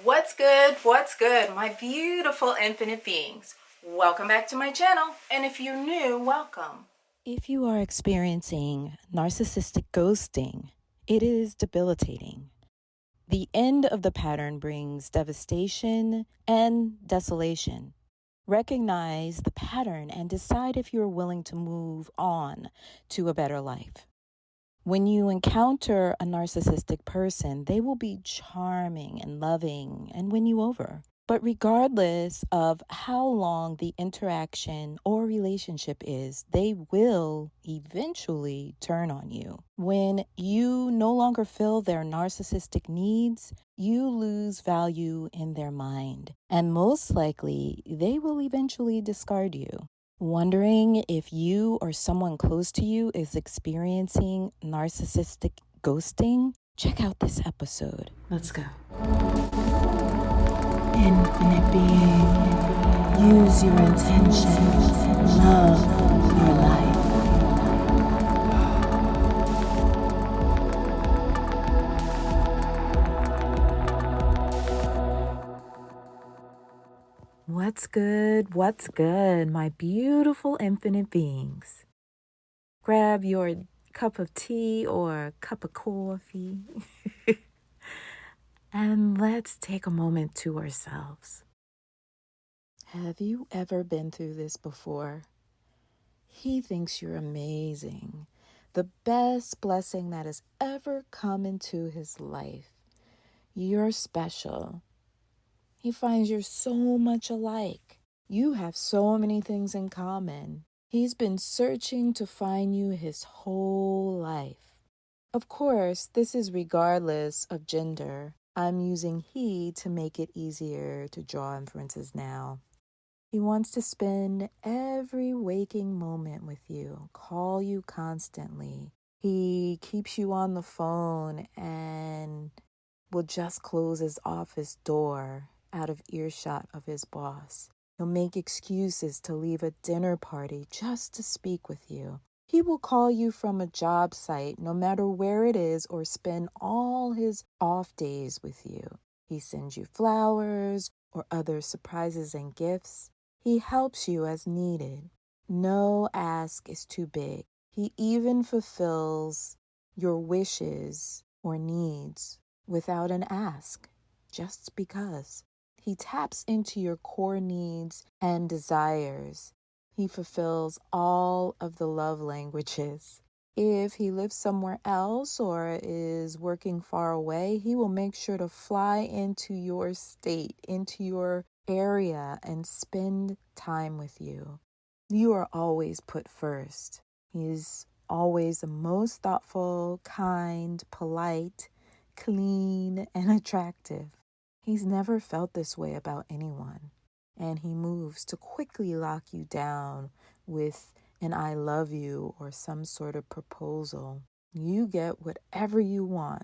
What's good? What's good, my beautiful infinite beings? Welcome back to my channel, and if you're new, welcome. If you are experiencing narcissistic ghosting, it is debilitating. The end of the pattern brings devastation and desolation. Recognize the pattern and decide if you're willing to move on to a better life. When you encounter a narcissistic person, they will be charming and loving and win you over. But regardless of how long the interaction or relationship is, they will eventually turn on you. When you no longer fill their narcissistic needs, you lose value in their mind. And most likely, they will eventually discard you. Wondering if you or someone close to you is experiencing narcissistic ghosting? Check out this episode. Let's go. Infinite being, use your intention, love your life. What's good? What's good, my beautiful infinite beings? Grab your cup of tea or cup of coffee and let's take a moment to ourselves. Have you ever been through this before? He thinks you're amazing, the best blessing that has ever come into his life. You're special. He finds you're so much alike. You have so many things in common. He's been searching to find you his whole life. Of course, this is regardless of gender. I'm using he to make it easier to draw inferences now. He wants to spend every waking moment with you, call you constantly. He keeps you on the phone and will just close his office door out of earshot of his boss. He'll make excuses to leave a dinner party just to speak with you. He will call you from a job site, no matter where it is, or spend all his off days with you. He sends you flowers or other surprises and gifts. He helps you as needed. No ask is too big. He even fulfills your wishes or needs without an ask, just because. He taps into your core needs and desires. He fulfills all of the love languages. If he lives somewhere else or is working far away, he will make sure to fly into your state, into your area, and spend time with you. You are always put first. He's always the most thoughtful, kind, polite, clean, and attractive. He's never felt this way about anyone, and he moves to quickly lock you down with an I love you or some sort of proposal. You get whatever you want.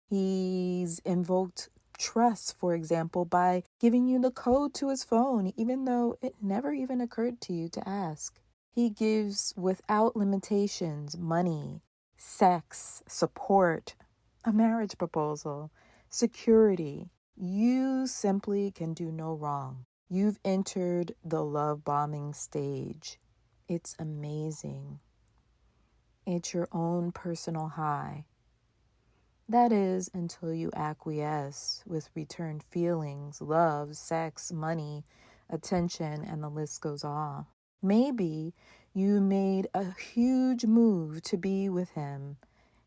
He's invoked trust, for example, by giving you the code to his phone, even though it never even occurred to you to ask. He gives without limitations money, sex, support, a marriage proposal, security. You simply can do no wrong. You've entered the love bombing stage. It's amazing. It's your own personal high. That is until you acquiesce with returned feelings, love, sex, money, attention, and the list goes on. Maybe you made a huge move to be with him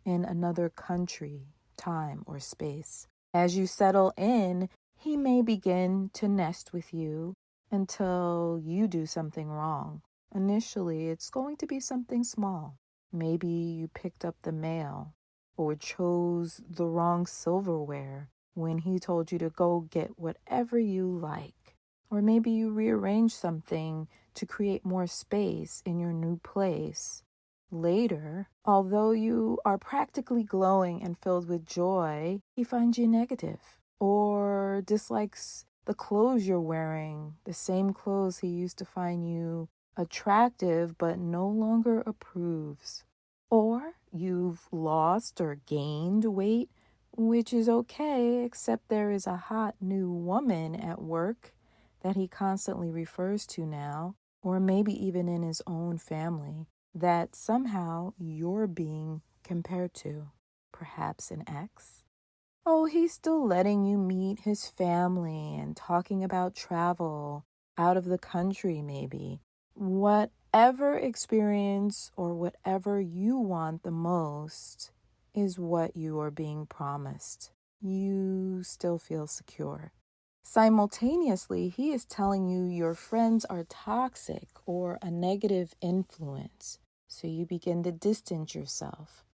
in another country, time, or space. As you settle in, he may begin to nest with you until you do something wrong. Initially, it's going to be something small. Maybe you picked up the mail or chose the wrong silverware when he told you to go get whatever you like. Or maybe you rearranged something to create more space in your new place. Later, although you are practically glowing and filled with joy, he finds you negative or dislikes the clothes you're wearing, the same clothes he used to find you attractive but no longer approves. Or you've lost or gained weight which is okay, except there is a hot new woman at work that he constantly refers to now, or maybe even in his own family, that somehow you're being compared to. Perhaps an ex? Oh, he's still letting you meet his family and talking about travel out of the country, maybe. Whatever experience or whatever you want the most is what you are being promised. You still feel secure. Simultaneously, he is telling you your friends are toxic or a negative influence, so you begin to distance yourself.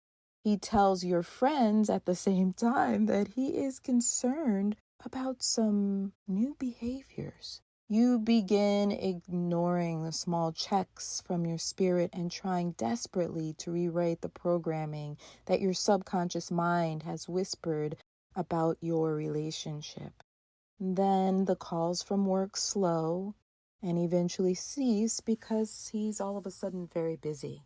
He tells your friends at the same time that he is concerned about some new behaviors. You begin ignoring the small checks from your spirit and trying desperately to rewrite the programming that your subconscious mind has whispered about your relationship. Then the calls from work slow and eventually cease because he's all of a sudden very busy.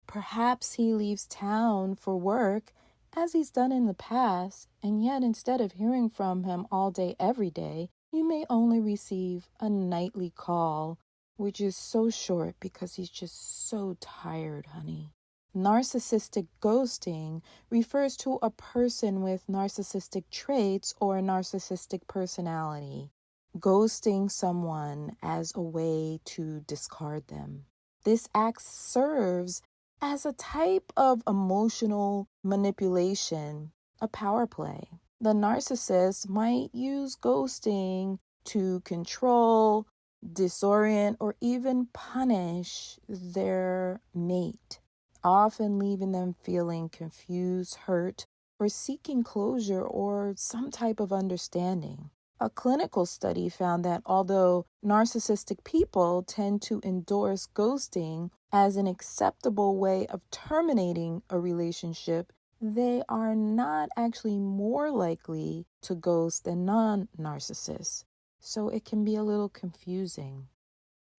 Perhaps he leaves town for work, as he's done in the past, and yet instead of hearing from him all day, every day, you may only receive a nightly call, which is so short because he's just so tired, honey. Narcissistic ghosting refers to a person with narcissistic traits or a narcissistic personality, ghosting someone as a way to discard them. This act serves as a type of emotional manipulation, a power play. The narcissist might use ghosting to control, disorient, or even punish their mate, often leaving them feeling confused, hurt, or seeking closure or some type of understanding. A clinical study found that although narcissistic people tend to endorse ghosting as an acceptable way of terminating a relationship, they are not actually more likely to ghost than non-narcissists. So it can be a little confusing,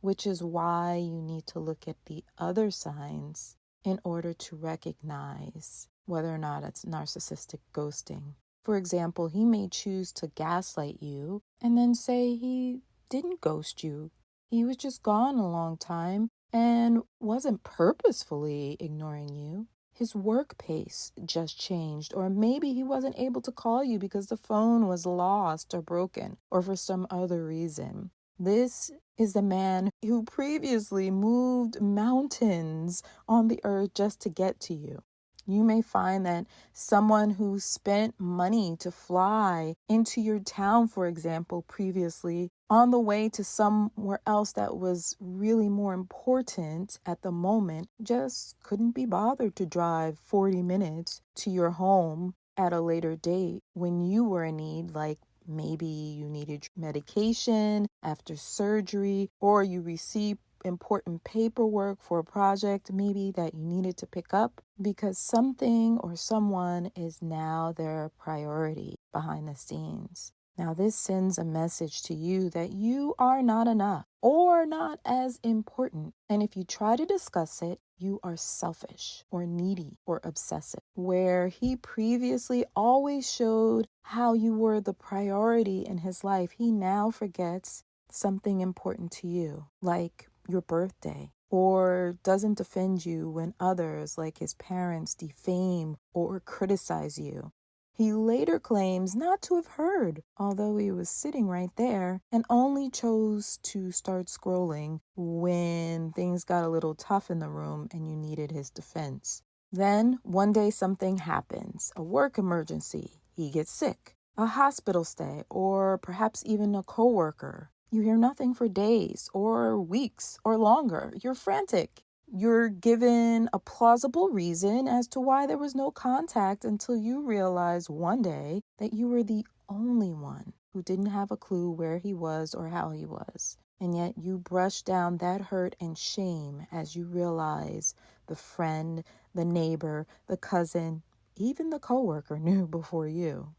which is why you need to look at the other signs in order to recognize whether or not it's narcissistic ghosting. For example, he may choose to gaslight you and then say he didn't ghost you. He was just gone a long time and wasn't purposefully ignoring you. His work pace just changed, or maybe he wasn't able to call you because the phone was lost or broken, or for some other reason. This is the man who previously moved mountains on the earth just to get to you. You may find that someone who spent money to fly into your town, for example, previously, on the way to somewhere else that was really more important at the moment, just couldn't be bothered to drive 40 minutes to your home at a later date when you were in need, like maybe you needed medication after surgery, or you received important paperwork for a project maybe that you needed to pick up because something or someone is now their priority behind the scenes. Now, this sends a message to you that you are not enough or not as important. And if you try to discuss it, you are selfish or needy or obsessive. Where he previously always showed how you were the priority in his life, he now forgets something important to you, like your birthday, or doesn't defend you when others, like his parents, defame or criticize you. He later claims not to have heard, although he was sitting right there, and only chose to start scrolling when things got a little tough in the room and you needed his defense. Then, one day something happens, a work emergency, he gets sick, a hospital stay, or perhaps even a coworker. You hear nothing for days or weeks or longer. You're frantic. You're given a plausible reason as to why there was no contact until you realize one day that you were the only one who didn't have a clue where he was or how he was. And yet you brush down that hurt and shame as you realize the friend, the neighbor, the cousin, even the coworker knew before you.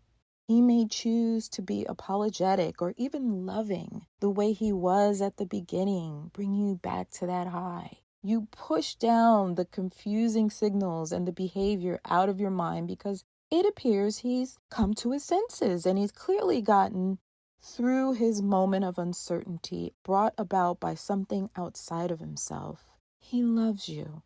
He may choose to be apologetic or even loving the way he was at the beginning, bring you back to that high. You push down the confusing signals and the behavior out of your mind because it appears he's come to his senses and he's clearly gotten through his moment of uncertainty brought about by something outside of himself. He loves you.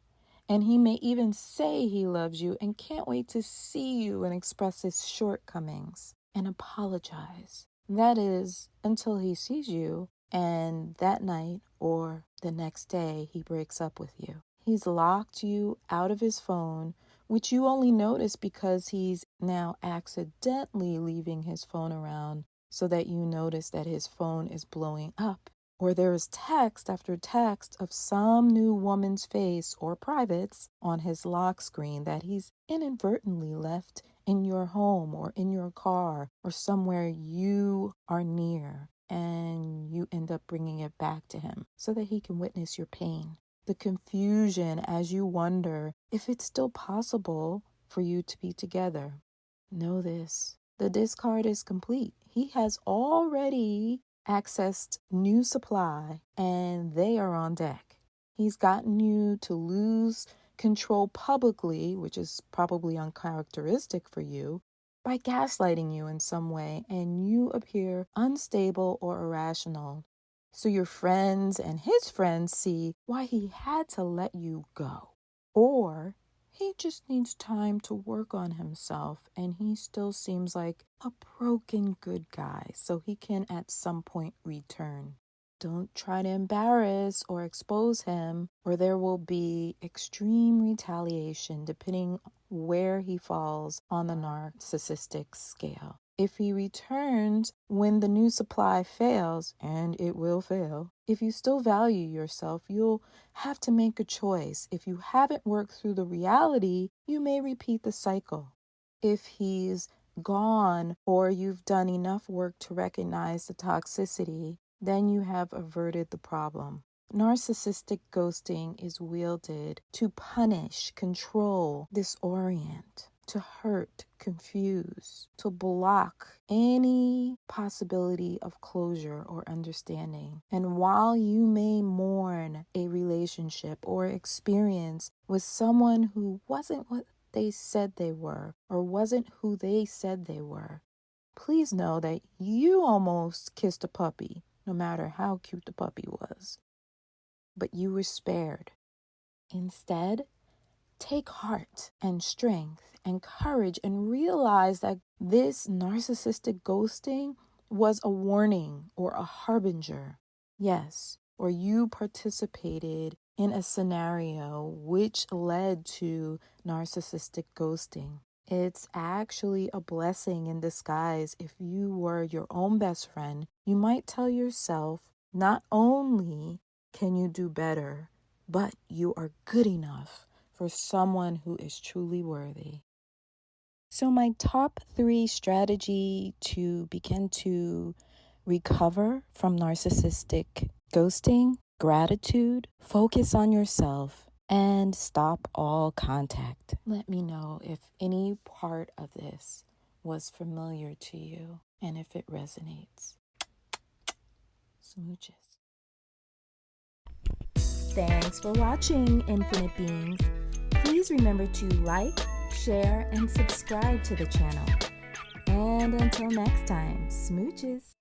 And he may even say he loves you and can't wait to see you and express his shortcomings and apologize. That is, until he sees you and that night or the next day he breaks up with you. He's locked you out of his phone, which you only notice because he's now accidentally leaving his phone around so that you notice that his phone is blowing up. Or there is text after text of some new woman's face or privates on his lock screen that he's inadvertently left in your home or in your car or somewhere you are near, and you end up bringing it back to him so that he can witness your pain. The confusion as you wonder if it's still possible for you to be together. Know this, the discard is complete. He has already accessed new supply and they are on deck. He's gotten you to lose control publicly, which is probably uncharacteristic for you, by gaslighting you in some way, and you appear unstable or irrational. So your friends and his friends see why he had to let you go. Or he just needs time to work on himself and he still seems like a broken good guy, so he can at some point return. Don't try to embarrass or expose him, or there will be extreme retaliation depending where he falls on the narcissistic scale. If he returns when the new supply fails, and it will fail, if you still value yourself, you'll have to make a choice. If you haven't worked through the reality, you may repeat the cycle. If he's gone or you've done enough work to recognize the toxicity, then you have averted the problem. Narcissistic ghosting is wielded to punish, control, disorient, to hurt, confuse, to block any possibility of closure or understanding. And while you may mourn a relationship or experience with someone who wasn't what they said they were or wasn't who they said they were, please know that you almost kissed a puppy, no matter how cute the puppy was. But you were spared. Instead, take heart and strength and courage and realize that this narcissistic ghosting was a warning or a harbinger. Yes, or you participated in a scenario which led to narcissistic ghosting. It's actually a blessing in disguise. If you were your own best friend, you might tell yourself, not only can you do better, but you are good enough for someone who is truly worthy. So my top 3 strategy to begin to recover from narcissistic ghosting: gratitude, focus on yourself, and stop all contact. Let me know if any part of this was familiar to you and if it resonates. Smooches. Thanks for watching, Infinite Beings. Please remember to like, share, and subscribe to the channel. And until next time, smooches.